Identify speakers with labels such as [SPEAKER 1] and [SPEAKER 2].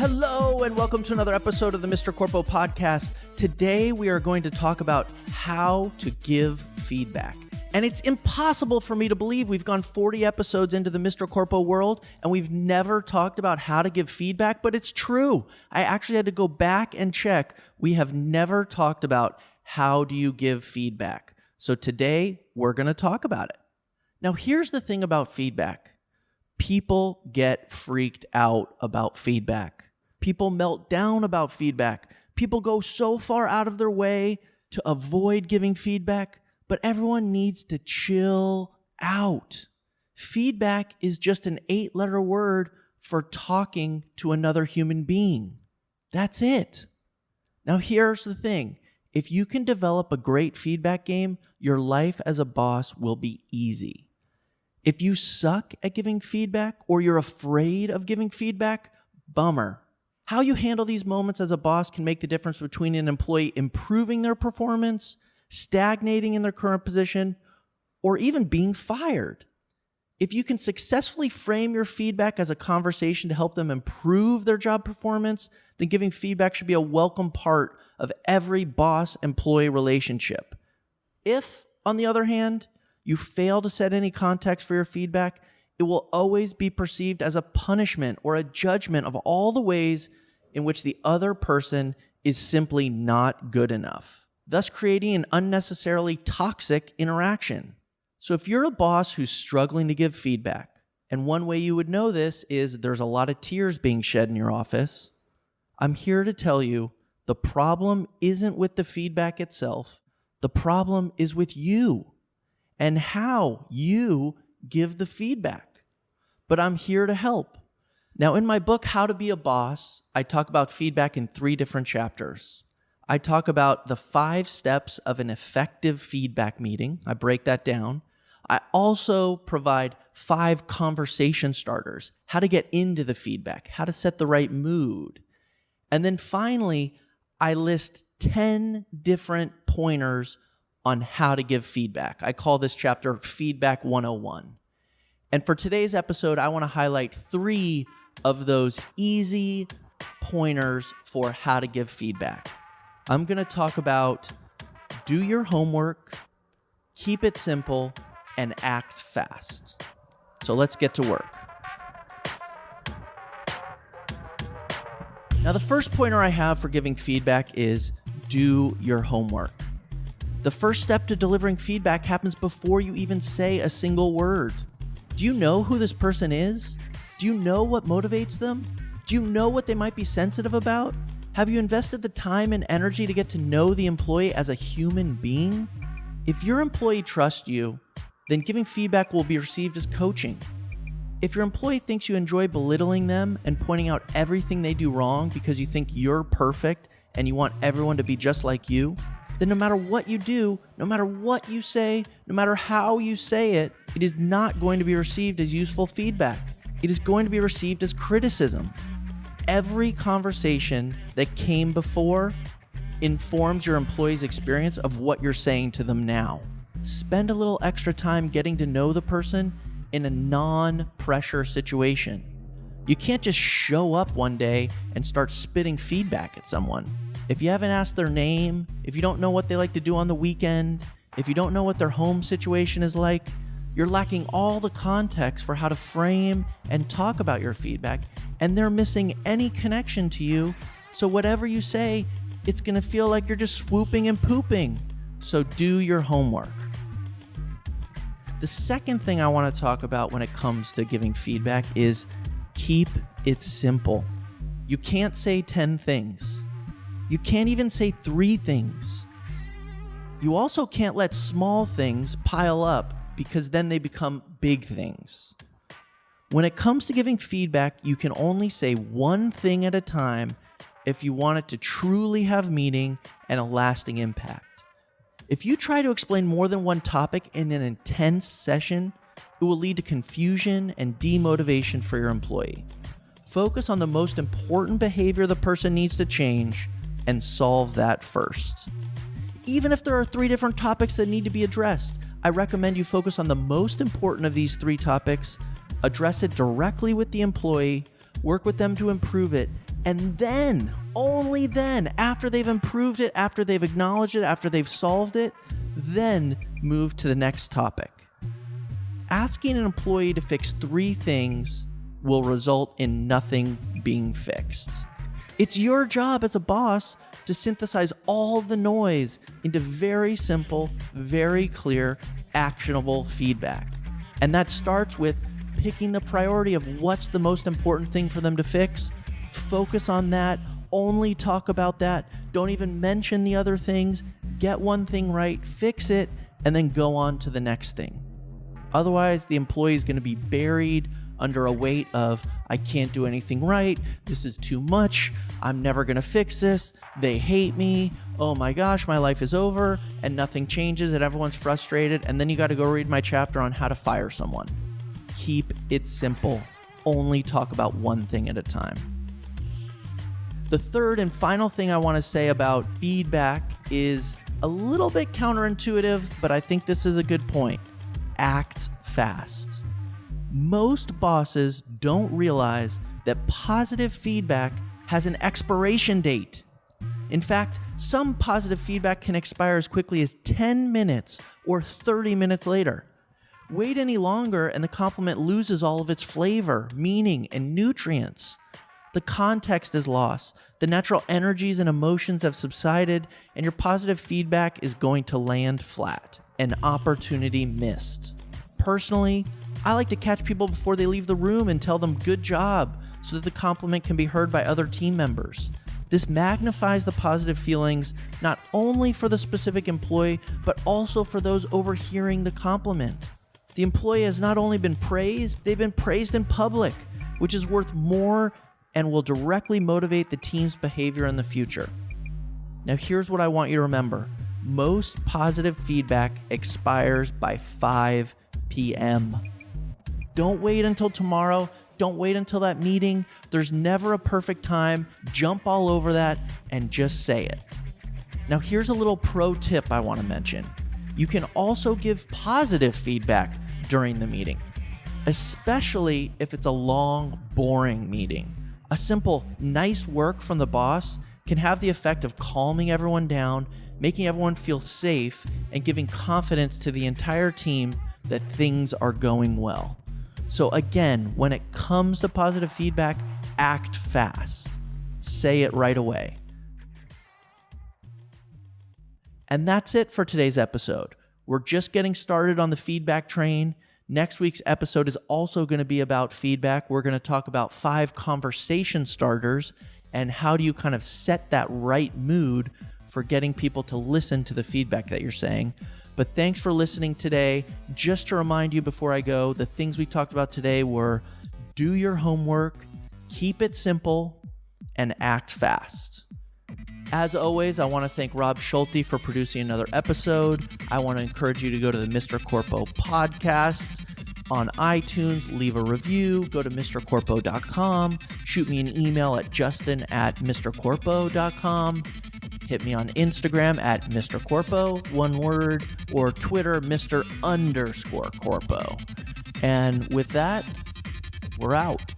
[SPEAKER 1] Hello, and welcome to another episode of the Mr. Corpo podcast. Today, we are going to talk about how to give feedback. And it's impossible for me to believe we've gone 40 episodes into the Mr. Corpo world, and we've never talked about how to give feedback, but it's true. I actually had to go back and check. We have never talked about how do you give feedback. So today, we're going to talk about it. Now, here's the thing about feedback. People get freaked out about feedback. People melt down about feedback. People go so far out of their way to avoid giving feedback, but everyone needs to chill out. Feedback is just an 8-letter word for talking to another human being. That's it. Now, here's the thing. If you can develop a great feedback game, your life as a boss will be easy. If you suck at giving feedback or you're afraid of giving feedback, bummer. How you handle these moments as a boss can make the difference between an employee improving their performance, stagnating in their current position, or even being fired. If you can successfully frame your feedback as a conversation to help them improve their job performance, then giving feedback should be a welcome part of every boss-employee relationship. If, on the other hand, you fail to set any context for your feedback, it will always be perceived as a punishment or a judgment of all the ways in which the other person is simply not good enough, thus creating an unnecessarily toxic interaction. So if you're a boss who's struggling to give feedback, and one way you would know this is there's a lot of tears being shed in your office, I'm here to tell you the problem isn't with the feedback itself. The problem is with you and how you give the feedback. But I'm here to help. Now, in my book, How to Be a Boss, I talk about feedback in 3 different chapters. I talk about the 5 steps of an effective feedback meeting. I break that down. I also provide 5 conversation starters, how to get into the feedback, how to set the right mood. And then finally, I list 10 different pointers on how to give feedback. I call this chapter Feedback 101. And for today's episode, I want to highlight 3 of those easy pointers for how to give feedback. I'm going to talk about do your homework, keep it simple, and act fast. So let's get to work. Now, the first pointer I have for giving feedback is do your homework. The first step to delivering feedback happens before you even say a single word. Do you know who this person is? Do you know what motivates them? Do you know what they might be sensitive about? Have you invested the time and energy to get to know the employee as a human being? If your employee trusts you, then giving feedback will be received as coaching. If your employee thinks you enjoy belittling them and pointing out everything they do wrong because you think you're perfect and you want everyone to be just like you, then no matter what you do, no matter what you say, no matter how you say it, it is not going to be received as useful feedback. It is going to be received as criticism. Every conversation that came before informs your employee's experience of what you're saying to them now. Spend a little extra time getting to know the person in a non-pressure situation. You can't just show up one day and start spitting feedback at someone. If you haven't asked their name, if you don't know what they like to do on the weekend, if you don't know what their home situation is like, you're lacking all the context for how to frame and talk about your feedback, and they're missing any connection to you. So whatever you say, it's going to feel like you're just swooping and pooping. So do your homework. The second thing I want to talk about when it comes to giving feedback is keep it simple. You can't say 10 things. You can't even say 3 things. You also can't let small things pile up because then they become big things. When it comes to giving feedback, you can only say one thing at a time if you want it to truly have meaning and a lasting impact. If you try to explain more than one topic in an intense session, it will lead to confusion and demotivation for your employee. Focus on the most important behavior the person needs to change and solve that first. Even if there are 3 different topics that need to be addressed, I recommend you focus on the most important of these 3 topics, address it directly with the employee, work with them to improve it, And then, only then, after they've improved it, after they've acknowledged it, after they've solved it, then move to the next topic. Asking an employee to fix 3 things will result in nothing being fixed. It's your job as a boss to synthesize all the noise into very simple, very clear, actionable feedback. And that starts with picking the priority of what's the most important thing for them to fix. Focus on that. Only talk about that. Don't even mention the other things. Get one thing right, fix it, and then go on to the next thing. Otherwise, the employee is going to be buried under a weight of, I can't do anything right, this is too much, I'm never going to fix this, they hate me, oh my gosh, my life is over, and nothing changes, and everyone's frustrated, and then you got to go read my chapter on how to fire someone. Keep it simple. Only talk about one thing at a time. The third and final thing I want to say about feedback is a little bit counterintuitive, but I think this is a good point. Act fast. Most bosses don't realize that positive feedback has an expiration date. In fact, some positive feedback can expire as quickly as 10 minutes or 30 minutes later. Wait any longer and the compliment loses all of its flavor, meaning, and nutrients. The context is lost, the natural energies and emotions have subsided, and your positive feedback is going to land flat. An opportunity missed. Personally, I like to catch people before they leave the room and tell them good job so that the compliment can be heard by other team members. This magnifies the positive feelings not only for the specific employee, but also for those overhearing the compliment. The employee has not only been praised, they've been praised in public, which is worth more and will directly motivate the team's behavior in the future. Now, here's what I want you to remember. Most positive feedback expires by 5 p.m. Don't wait until tomorrow. Don't wait until that meeting. There's never a perfect time. Jump all over that and just say it. Now, here's a little pro tip I want to mention. You can also give positive feedback during the meeting, especially if it's a long, boring meeting. A simple, nice work from the boss can have the effect of calming everyone down, making everyone feel safe, and giving confidence to the entire team that things are going well. So again, when it comes to positive feedback, act fast. Say it right away. And that's it for today's episode. We're just getting started on the feedback train. Next week's episode is also going to be about feedback. We're going to talk about 5 conversation starters and how do you kind of set that right mood for getting people to listen to the feedback that you're saying. But thanks for listening today. Just to remind you before I go, the things we talked about today were do your homework, keep it simple, and act fast. As always, I want to thank Rob Schulte for producing another episode. I want to encourage you to go to the Mr. Corpo podcast on iTunes, leave a review, go to mrcorpo.com, shoot me an email at justin@mrcorpo.com. Hit me on Instagram at Mr. Corpo, one word, or Twitter, Mr._Corpo. And with that, we're out.